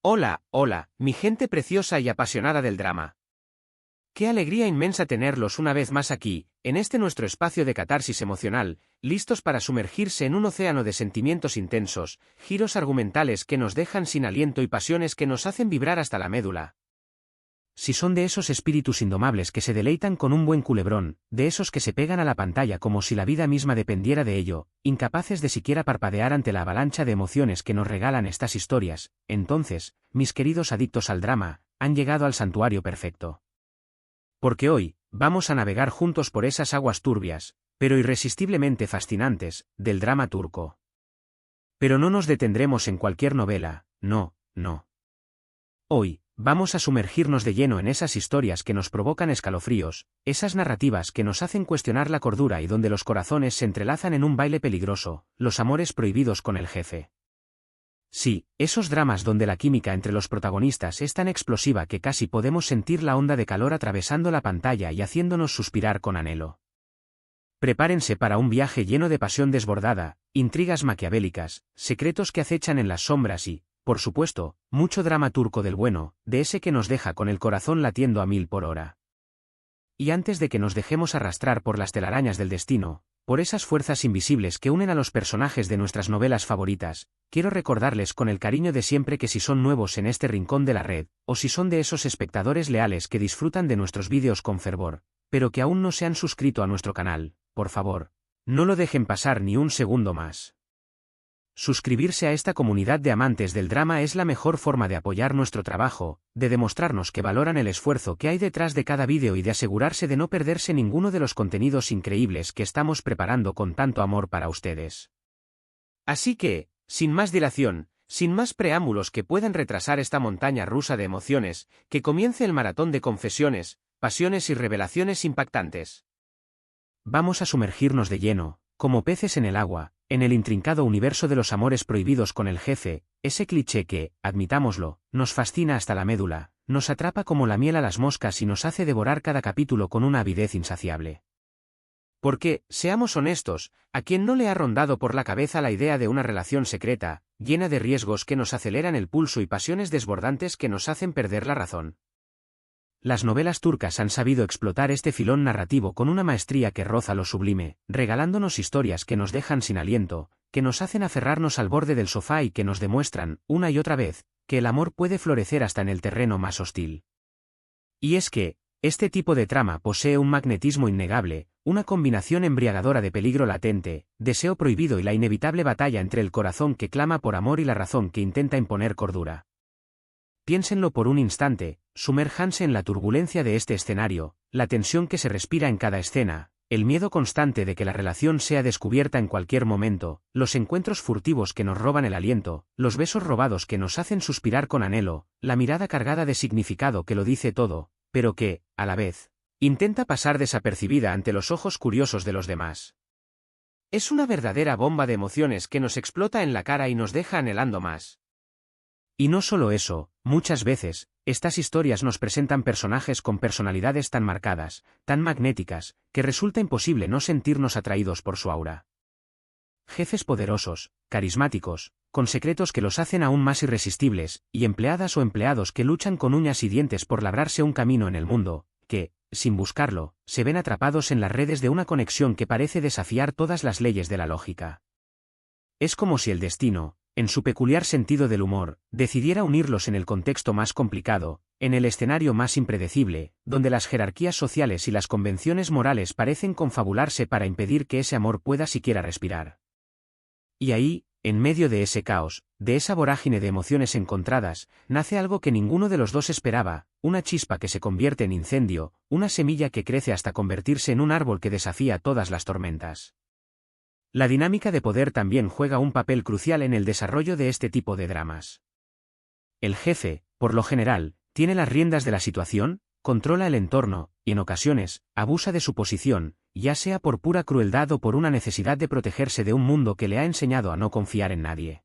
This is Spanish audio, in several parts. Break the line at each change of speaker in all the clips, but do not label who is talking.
Hola, hola, mi gente preciosa y apasionada del drama. Qué alegría inmensa tenerlos una vez más aquí, en este nuestro espacio de catarsis emocional, listos para sumergirse en un océano de sentimientos intensos, giros argumentales que nos dejan sin aliento y pasiones que nos hacen vibrar hasta la médula. Si son de esos espíritus indomables que se deleitan con un buen culebrón, de esos que se pegan a la pantalla como si la vida misma dependiera de ello, incapaces de siquiera parpadear ante la avalancha de emociones que nos regalan estas historias, entonces, mis queridos adictos al drama, han llegado al santuario perfecto. Porque hoy, vamos a navegar juntos por esas aguas turbias, pero irresistiblemente fascinantes, del drama turco. Pero no nos detendremos en cualquier novela, no, no. Hoy, vamos a sumergirnos de lleno en esas historias que nos provocan escalofríos, esas narrativas que nos hacen cuestionar la cordura y donde los corazones se entrelazan en un baile peligroso, los amores prohibidos con el jefe. Sí, esos dramas donde la química entre los protagonistas es tan explosiva que casi podemos sentir la onda de calor atravesando la pantalla y haciéndonos suspirar con anhelo. Prepárense para un viaje lleno de pasión desbordada, intrigas maquiavélicas, secretos que acechan en las sombras y, por supuesto, mucho drama turco del bueno, de ese que nos deja con el corazón latiendo a 1000 por hora. Y antes de que nos dejemos arrastrar por las telarañas del destino, por esas fuerzas invisibles que unen a los personajes de nuestras novelas favoritas, quiero recordarles con el cariño de siempre que si son nuevos en este rincón de la red, o si son de esos espectadores leales que disfrutan de nuestros vídeos con fervor, pero que aún no se han suscrito a nuestro canal, por favor, no lo dejen pasar ni un segundo más. Suscribirse a esta comunidad de amantes del drama es la mejor forma de apoyar nuestro trabajo, de demostrarnos que valoran el esfuerzo que hay detrás de cada vídeo y de asegurarse de no perderse ninguno de los contenidos increíbles que estamos preparando con tanto amor para ustedes. Así que, sin más dilación, sin más preámbulos que puedan retrasar esta montaña rusa de emociones, que comience el maratón de confesiones, pasiones y revelaciones impactantes. Vamos a sumergirnos de lleno, como peces en el agua, en el intrincado universo de los amores prohibidos con el jefe, ese cliché que, admitámoslo, nos fascina hasta la médula, nos atrapa como la miel a las moscas y nos hace devorar cada capítulo con una avidez insaciable. Porque, seamos honestos, ¿a quién no le ha rondado por la cabeza la idea de una relación secreta, llena de riesgos que nos aceleran el pulso y pasiones desbordantes que nos hacen perder la razón? Las novelas turcas han sabido explotar este filón narrativo con una maestría que roza lo sublime, regalándonos historias que nos dejan sin aliento, que nos hacen aferrarnos al borde del sofá y que nos demuestran, una y otra vez, que el amor puede florecer hasta en el terreno más hostil. Y es que, este tipo de trama posee un magnetismo innegable, una combinación embriagadora de peligro latente, deseo prohibido y la inevitable batalla entre el corazón que clama por amor y la razón que intenta imponer cordura. Piénsenlo por un instante, sumérjanse en la turbulencia de este escenario, la tensión que se respira en cada escena, el miedo constante de que la relación sea descubierta en cualquier momento, los encuentros furtivos que nos roban el aliento, los besos robados que nos hacen suspirar con anhelo, la mirada cargada de significado que lo dice todo, pero que, a la vez, intenta pasar desapercibida ante los ojos curiosos de los demás. Es una verdadera bomba de emociones que nos explota en la cara y nos deja anhelando más. Y no solo eso, muchas veces, estas historias nos presentan personajes con personalidades tan marcadas, tan magnéticas, que resulta imposible no sentirnos atraídos por su aura. Jefes poderosos, carismáticos, con secretos que los hacen aún más irresistibles, y empleadas o empleados que luchan con uñas y dientes por labrarse un camino en el mundo, que, sin buscarlo, se ven atrapados en las redes de una conexión que parece desafiar todas las leyes de la lógica. Es como si el destino, en su peculiar sentido del humor, decidiera unirlos en el contexto más complicado, en el escenario más impredecible, donde las jerarquías sociales y las convenciones morales parecen confabularse para impedir que ese amor pueda siquiera respirar. Y ahí, en medio de ese caos, de esa vorágine de emociones encontradas, nace algo que ninguno de los dos esperaba, una chispa que se convierte en incendio, una semilla que crece hasta convertirse en un árbol que desafía todas las tormentas. La dinámica de poder también juega un papel crucial en el desarrollo de este tipo de dramas. El jefe, por lo general, tiene las riendas de la situación, controla el entorno, y en ocasiones, abusa de su posición, ya sea por pura crueldad o por una necesidad de protegerse de un mundo que le ha enseñado a no confiar en nadie.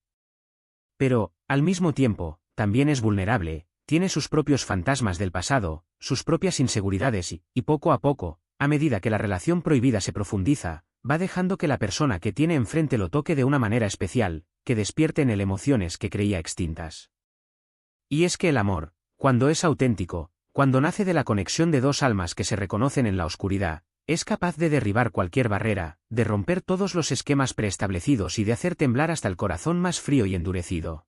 Pero, al mismo tiempo, también es vulnerable, tiene sus propios fantasmas del pasado, sus propias inseguridades y poco a poco, a medida que la relación prohibida se profundiza, va dejando que la persona que tiene enfrente lo toque de una manera especial, que despierte en él emociones que creía extintas. Y es que el amor, cuando es auténtico, cuando nace de la conexión de dos almas que se reconocen en la oscuridad, es capaz de derribar cualquier barrera, de romper todos los esquemas preestablecidos y de hacer temblar hasta el corazón más frío y endurecido.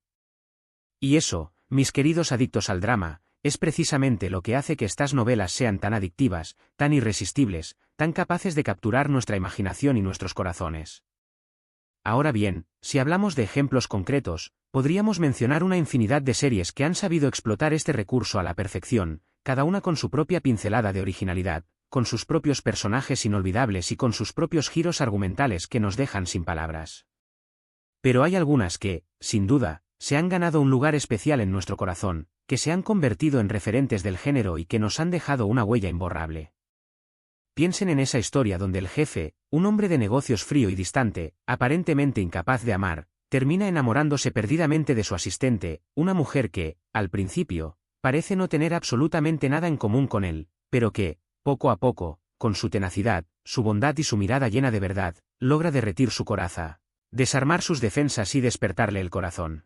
Y eso, mis queridos adictos al drama, es precisamente lo que hace que estas novelas sean tan adictivas, tan irresistibles, tan capaces de capturar nuestra imaginación y nuestros corazones. Ahora bien, si hablamos de ejemplos concretos, podríamos mencionar una infinidad de series que han sabido explotar este recurso a la perfección, cada una con su propia pincelada de originalidad, con sus propios personajes inolvidables y con sus propios giros argumentales que nos dejan sin palabras. Pero hay algunas que, sin duda, se han ganado un lugar especial en nuestro corazón, que se han convertido en referentes del género y que nos han dejado una huella imborrable. Piensen en esa historia donde el jefe, un hombre de negocios frío y distante, aparentemente incapaz de amar, termina enamorándose perdidamente de su asistente, una mujer que, al principio, parece no tener absolutamente nada en común con él, pero que, poco a poco, con su tenacidad, su bondad y su mirada llena de verdad, logra derretir su coraza, desarmar sus defensas y despertarle el corazón.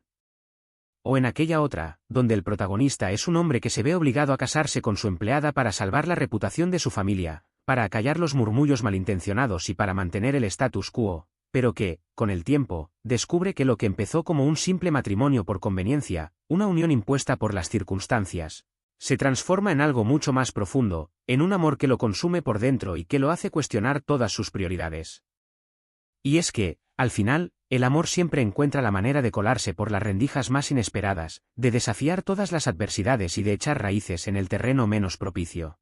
O en aquella otra, donde el protagonista es un hombre que se ve obligado a casarse con su empleada para salvar la reputación de su familia, para acallar los murmullos malintencionados y para mantener el status quo, pero que, con el tiempo, descubre que lo que empezó como un simple matrimonio por conveniencia, una unión impuesta por las circunstancias, se transforma en algo mucho más profundo, en un amor que lo consume por dentro y que lo hace cuestionar todas sus prioridades. Y es que, al final, el amor siempre encuentra la manera de colarse por las rendijas más inesperadas, de desafiar todas las adversidades y de echar raíces en el terreno menos propicio.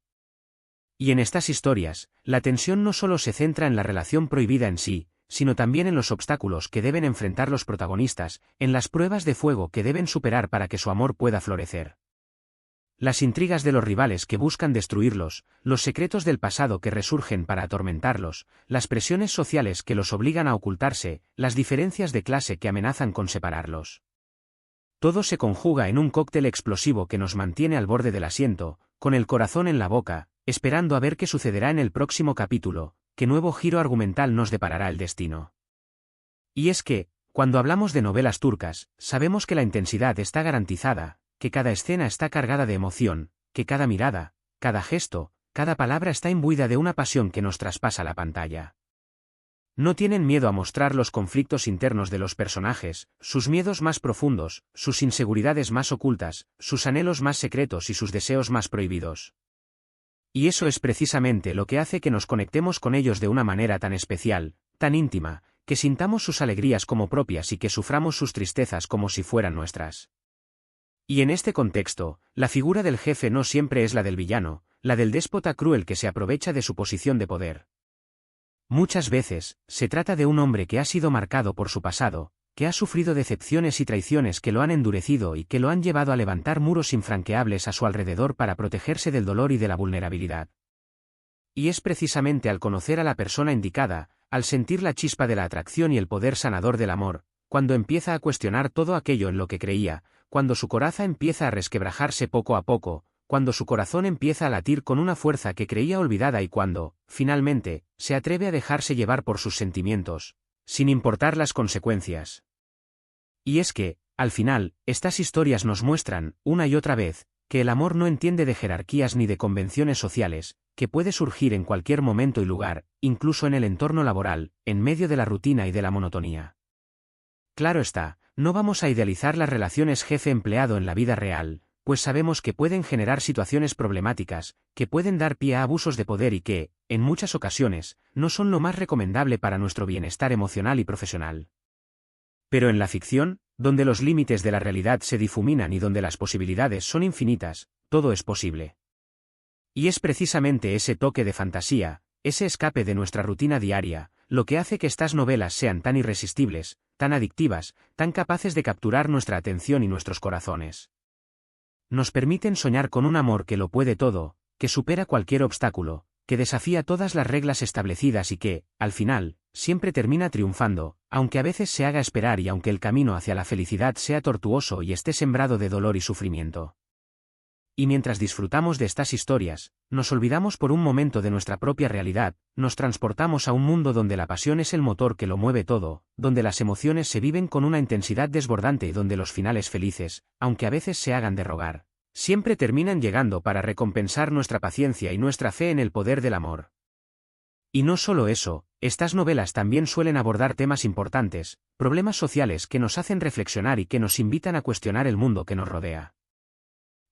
Y en estas historias, la tensión no solo se centra en la relación prohibida en sí, sino también en los obstáculos que deben enfrentar los protagonistas, en las pruebas de fuego que deben superar para que su amor pueda florecer. Las intrigas de los rivales que buscan destruirlos, los secretos del pasado que resurgen para atormentarlos, las presiones sociales que los obligan a ocultarse, las diferencias de clase que amenazan con separarlos. Todo se conjuga en un cóctel explosivo que nos mantiene al borde del asiento, con el corazón en la boca, esperando a ver qué sucederá en el próximo capítulo, qué nuevo giro argumental nos deparará el destino. Y es que, cuando hablamos de novelas turcas, sabemos que la intensidad está garantizada, que cada escena está cargada de emoción, que cada mirada, cada gesto, cada palabra está imbuida de una pasión que nos traspasa la pantalla. No tienen miedo a mostrar los conflictos internos de los personajes, sus miedos más profundos, sus inseguridades más ocultas, sus anhelos más secretos y sus deseos más prohibidos. Y eso es precisamente lo que hace que nos conectemos con ellos de una manera tan especial, tan íntima, que sintamos sus alegrías como propias y que suframos sus tristezas como si fueran nuestras. Y en este contexto, la figura del jefe no siempre es la del villano, la del déspota cruel que se aprovecha de su posición de poder. Muchas veces, se trata de un hombre que ha sido marcado por su pasado, que ha sufrido decepciones y traiciones que lo han endurecido y que lo han llevado a levantar muros infranqueables a su alrededor para protegerse del dolor y de la vulnerabilidad. Y es precisamente al conocer a la persona indicada, al sentir la chispa de la atracción y el poder sanador del amor, cuando empieza a cuestionar todo aquello en lo que creía, cuando su coraza empieza a resquebrajarse poco a poco, cuando su corazón empieza a latir con una fuerza que creía olvidada y cuando, finalmente, se atreve a dejarse llevar por sus sentimientos, sin importar las consecuencias. Y es que, al final, estas historias nos muestran, una y otra vez, que el amor no entiende de jerarquías ni de convenciones sociales, que puede surgir en cualquier momento y lugar, incluso en el entorno laboral, en medio de la rutina y de la monotonía. Claro está, no vamos a idealizar las relaciones jefe-empleado en la vida real, pues sabemos que pueden generar situaciones problemáticas, que pueden dar pie a abusos de poder y que, en muchas ocasiones, no son lo más recomendable para nuestro bienestar emocional y profesional. Pero en la ficción, donde los límites de la realidad se difuminan y donde las posibilidades son infinitas, todo es posible. Y es precisamente ese toque de fantasía, ese escape de nuestra rutina diaria, lo que hace que estas novelas sean tan irresistibles, tan adictivas, tan capaces de capturar nuestra atención y nuestros corazones. Nos permiten soñar con un amor que lo puede todo, que supera cualquier obstáculo, que desafía todas las reglas establecidas y que, al final, siempre termina triunfando, aunque a veces se haga esperar y aunque el camino hacia la felicidad sea tortuoso y esté sembrado de dolor y sufrimiento. Y mientras disfrutamos de estas historias, nos olvidamos por un momento de nuestra propia realidad, nos transportamos a un mundo donde la pasión es el motor que lo mueve todo, donde las emociones se viven con una intensidad desbordante y donde los finales felices, aunque a veces se hagan de rogar, siempre terminan llegando para recompensar nuestra paciencia y nuestra fe en el poder del amor. Y no solo eso, estas novelas también suelen abordar temas importantes, problemas sociales que nos hacen reflexionar y que nos invitan a cuestionar el mundo que nos rodea.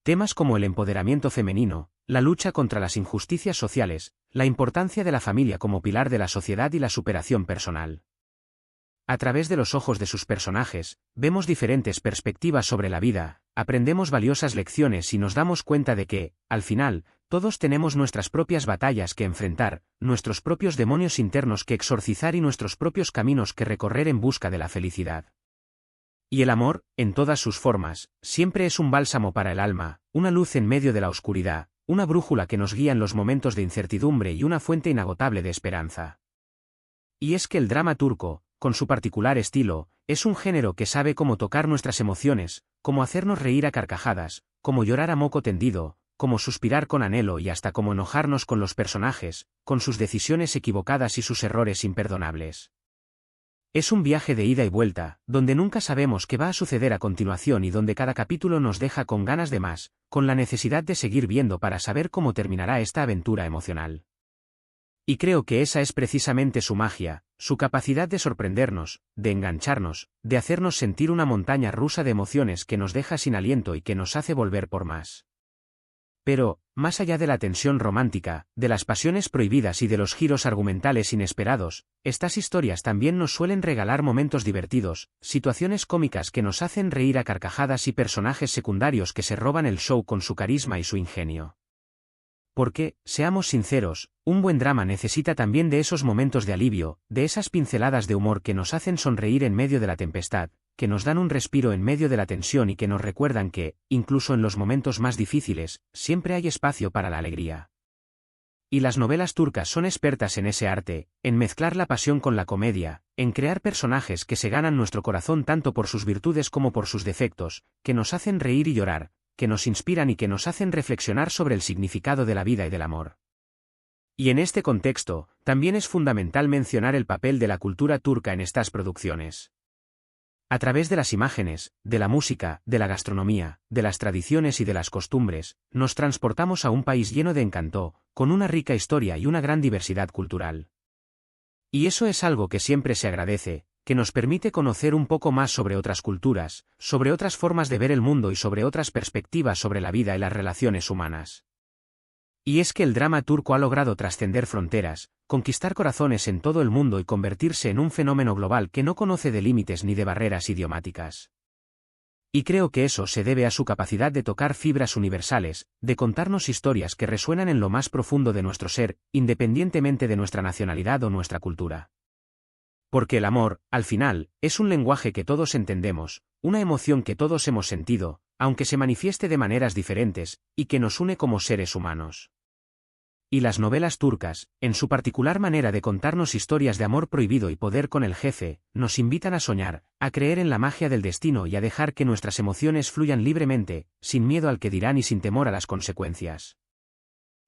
Temas como el empoderamiento femenino, la lucha contra las injusticias sociales, la importancia de la familia como pilar de la sociedad y la superación personal. A través de los ojos de sus personajes, vemos diferentes perspectivas sobre la vida, aprendemos valiosas lecciones y nos damos cuenta de que, al final, todos tenemos nuestras propias batallas que enfrentar, nuestros propios demonios internos que exorcizar y nuestros propios caminos que recorrer en busca de la felicidad. Y el amor, en todas sus formas, siempre es un bálsamo para el alma, una luz en medio de la oscuridad, una brújula que nos guía en los momentos de incertidumbre y una fuente inagotable de esperanza. Y es que el drama turco, con su particular estilo, es un género que sabe cómo tocar nuestras emociones, cómo hacernos reír a carcajadas, cómo llorar a moco tendido, cómo suspirar con anhelo y hasta cómo enojarnos con los personajes, con sus decisiones equivocadas y sus errores imperdonables. Es un viaje de ida y vuelta, donde nunca sabemos qué va a suceder a continuación y donde cada capítulo nos deja con ganas de más, con la necesidad de seguir viendo para saber cómo terminará esta aventura emocional. Y creo que esa es precisamente su magia, su capacidad de sorprendernos, de engancharnos, de hacernos sentir una montaña rusa de emociones que nos deja sin aliento y que nos hace volver por más. Pero, más allá de la tensión romántica, de las pasiones prohibidas y de los giros argumentales inesperados, estas historias también nos suelen regalar momentos divertidos, situaciones cómicas que nos hacen reír a carcajadas y personajes secundarios que se roban el show con su carisma y su ingenio. Porque, seamos sinceros, un buen drama necesita también de esos momentos de alivio, de esas pinceladas de humor que nos hacen sonreír en medio de la tempestad, que nos dan un respiro en medio de la tensión y que nos recuerdan que, incluso en los momentos más difíciles, siempre hay espacio para la alegría. Y las novelas turcas son expertas en ese arte, en mezclar la pasión con la comedia, en crear personajes que se ganan nuestro corazón tanto por sus virtudes como por sus defectos, que nos hacen reír y llorar, que nos inspiran y que nos hacen reflexionar sobre el significado de la vida y del amor. Y en este contexto, también es fundamental mencionar el papel de la cultura turca en estas producciones. A través de las imágenes, de la música, de la gastronomía, de las tradiciones y de las costumbres, nos transportamos a un país lleno de encanto, con una rica historia y una gran diversidad cultural. Y eso es algo que siempre se agradece, que nos permite conocer un poco más sobre otras culturas, sobre otras formas de ver el mundo y sobre otras perspectivas sobre la vida y las relaciones humanas. Y es que el drama turco ha logrado trascender fronteras, conquistar corazones en todo el mundo y convertirse en un fenómeno global que no conoce de límites ni de barreras idiomáticas. Y creo que eso se debe a su capacidad de tocar fibras universales, de contarnos historias que resuenan en lo más profundo de nuestro ser, independientemente de nuestra nacionalidad o nuestra cultura. Porque el amor, al final, es un lenguaje que todos entendemos, una emoción que todos hemos sentido, aunque se manifieste de maneras diferentes, y que nos une como seres humanos. Y las novelas turcas, en su particular manera de contarnos historias de amor prohibido y poder con el jefe, nos invitan a soñar, a creer en la magia del destino y a dejar que nuestras emociones fluyan libremente, sin miedo al que dirán y sin temor a las consecuencias.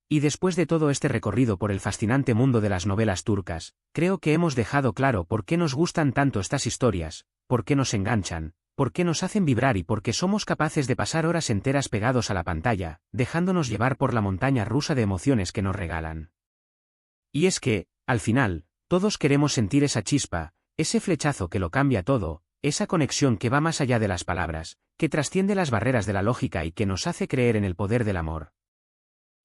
Y después de todo este recorrido por el fascinante mundo de las novelas turcas, creo que hemos dejado claro por qué nos gustan tanto estas historias, por qué nos enganchan, por qué nos hacen vibrar y por qué somos capaces de pasar horas enteras pegados a la pantalla, dejándonos llevar por la montaña rusa de emociones que nos regalan. Y es que, al final, todos queremos sentir esa chispa, ese flechazo que lo cambia todo, esa conexión que va más allá de las palabras, que trasciende las barreras de la lógica y que nos hace creer en el poder del amor.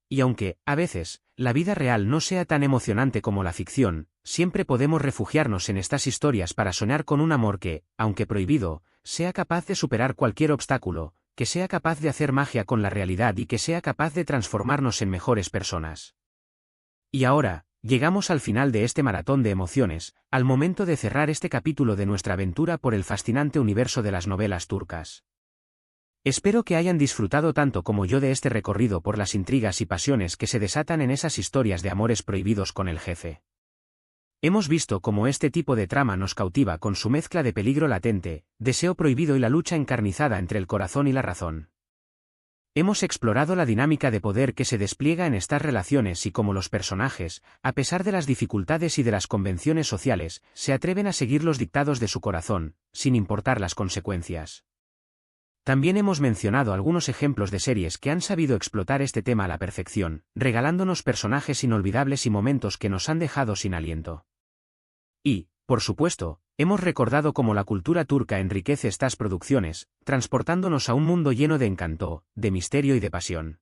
Y aunque, a veces, la vida real no sea tan emocionante como la ficción, siempre podemos refugiarnos en estas historias para soñar con un amor que, aunque prohibido, sea capaz de superar cualquier obstáculo, que sea capaz de hacer magia con la realidad y que sea capaz de transformarnos en mejores personas. Y ahora, llegamos al final de este maratón de emociones, al momento de cerrar este capítulo de nuestra aventura por el fascinante universo de las novelas turcas. Espero que hayan disfrutado tanto como yo de este recorrido por las intrigas y pasiones que se desatan en esas historias de amores prohibidos con el jefe. Hemos visto cómo este tipo de trama nos cautiva con su mezcla de peligro latente, deseo prohibido y la lucha encarnizada entre el corazón y la razón. Hemos explorado la dinámica de poder que se despliega en estas relaciones y cómo los personajes, a pesar de las dificultades y de las convenciones sociales, se atreven a seguir los dictados de su corazón, sin importar las consecuencias. También hemos mencionado algunos ejemplos de series que han sabido explotar este tema a la perfección, regalándonos personajes inolvidables y momentos que nos han dejado sin aliento. Y, por supuesto, hemos recordado cómo la cultura turca enriquece estas producciones, transportándonos a un mundo lleno de encanto, de misterio y de pasión.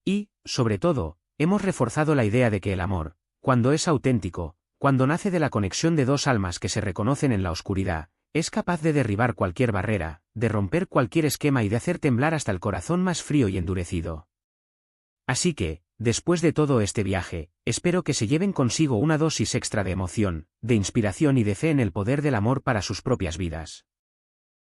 Y, sobre todo, hemos reforzado la idea de que el amor, cuando es auténtico, cuando nace de la conexión de dos almas que se reconocen en la oscuridad, es capaz de derribar cualquier barrera, de romper cualquier esquema y de hacer temblar hasta el corazón más frío y endurecido. Así que, después de todo este viaje, espero que se lleven consigo una dosis extra de emoción, de inspiración y de fe en el poder del amor para sus propias vidas.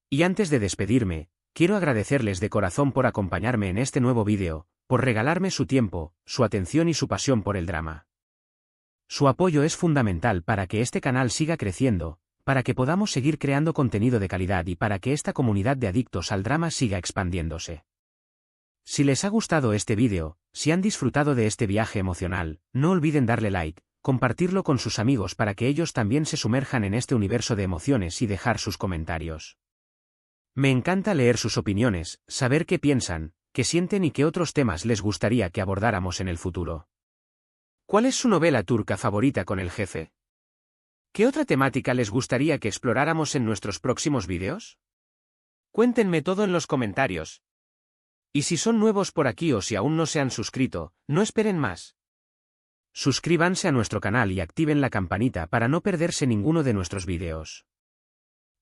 Y antes de despedirme, quiero agradecerles de corazón por acompañarme en este nuevo vídeo, por regalarme su tiempo, su atención y su pasión por el drama. Su apoyo es fundamental para que este canal siga creciendo, para que podamos seguir creando contenido de calidad y para que esta comunidad de adictos al drama siga expandiéndose. Si les ha gustado este vídeo, si han disfrutado de este viaje emocional, no olviden darle like, compartirlo con sus amigos para que ellos también se sumerjan en este universo de emociones y dejar sus comentarios. Me encanta leer sus opiniones, saber qué piensan, qué sienten y qué otros temas les gustaría que abordáramos en el futuro. ¿Cuál es su novela turca favorita con el jefe? ¿Qué otra temática les gustaría que exploráramos en nuestros próximos vídeos? Cuéntenme todo en los comentarios. Y si son nuevos por aquí o si aún no se han suscrito, no esperen más. Suscríbanse a nuestro canal y activen la campanita para no perderse ninguno de nuestros vídeos.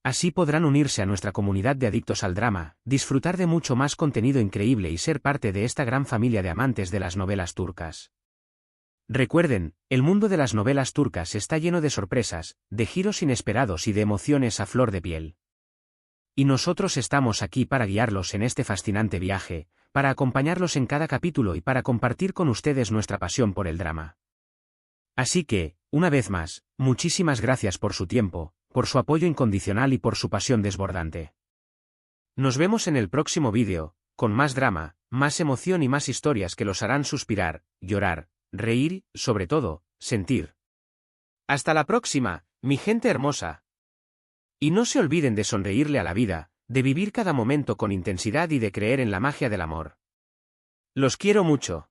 Así podrán unirse a nuestra comunidad de adictos al drama, disfrutar de mucho más contenido increíble y ser parte de esta gran familia de amantes de las novelas turcas. Recuerden, el mundo de las novelas turcas está lleno de sorpresas, de giros inesperados y de emociones a flor de piel. Y nosotros estamos aquí para guiarlos en este fascinante viaje, para acompañarlos en cada capítulo y para compartir con ustedes nuestra pasión por el drama. Así que, una vez más, muchísimas gracias por su tiempo, por su apoyo incondicional y por su pasión desbordante. Nos vemos en el próximo vídeo, con más drama, más emoción y más historias que los harán suspirar, llorar, reír y, sobre todo, sentir. Hasta la próxima, mi gente hermosa. Y no se olviden de sonreírle a la vida, de vivir cada momento con intensidad y de creer en la magia del amor. Los quiero mucho.